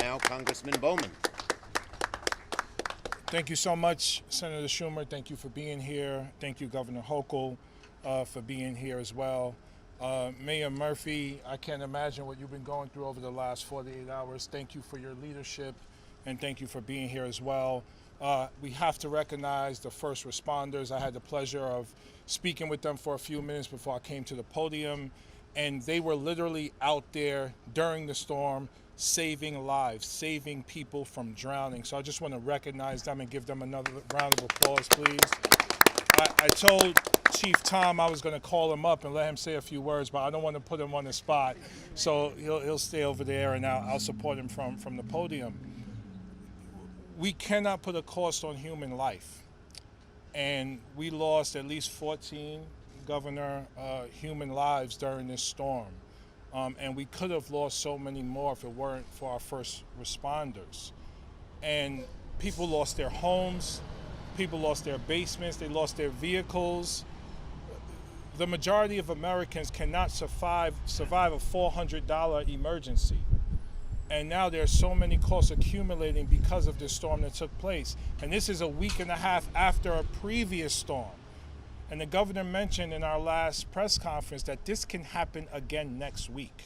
now Congressman Bowman. Thank you so much, Senator Schumer. Thank you for being here. Thank you, Governor Hochul, for being here as well. Mayor Murphy, I can't imagine what you've been going through over the last 48 hours. Thank you for your leadership, and thank you for being here as well. We have to recognize the first responders. I had the pleasure of speaking with them for a few minutes before I came to the podium, and they were literally out there during the storm, saving lives, saving people from drowning. So I just want to recognize them and give them another round of applause, please. I told Chief Tom I was going to call him up and let him say a few words, but I don't want to put him on the spot. So he'll stay over there, and I'll support him from the podium. We cannot put a cost on human life. And we lost at least 14, Governor, human lives during this storm. And we could have lost so many more if it weren't for our first responders. And people lost their homes, people lost their basements, they lost their vehicles. The majority of Americans cannot survive a $400 emergency. And now there's so many costs accumulating because of this storm that took place. And this is a week and a half after a previous storm. And the governor mentioned in our last press conference that this can happen again next week.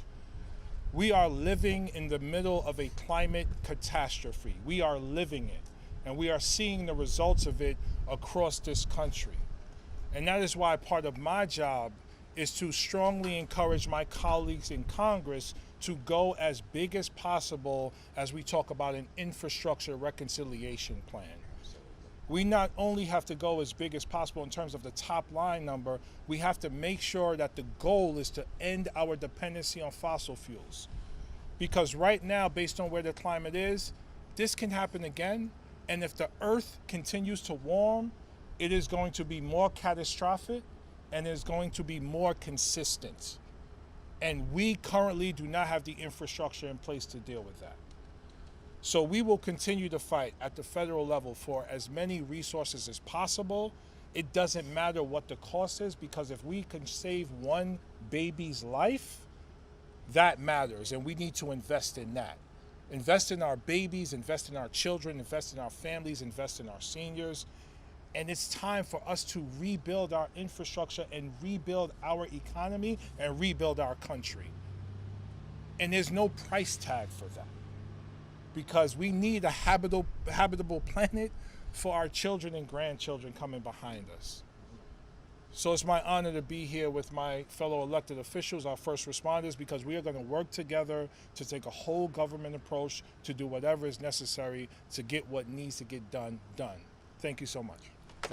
We are living in the middle of a climate catastrophe. We are living it, and we are seeing the results of it across this country. And that is why part of my job is to strongly encourage my colleagues in Congress to go as big as possible as we talk about an infrastructure reconciliation plan. We not only have to go as big as possible in terms of the top line number, we have to make sure that the goal is to end our dependency on fossil fuels. Because right now, based on where the climate is, this can happen again. And if the earth continues to warm, it is going to be more catastrophic and is going to be more consistent. And we currently do not have the infrastructure in place to deal with that. So we will continue to fight at the federal level for as many resources as possible. It doesn't matter what the cost is, because if we can save one baby's life, that matters, and we need to invest in that. Invest in our babies, invest in our children, invest in our families, invest in our seniors. And it's time for us to rebuild our infrastructure and rebuild our economy and rebuild our country. And there's no price tag for that, because we need a habitable planet for our children and grandchildren coming behind us. So it's my honor to be here with my fellow elected officials, our first responders, because we are going to work together to take a whole government approach to do whatever is necessary to get what needs to get done. Thank you so much.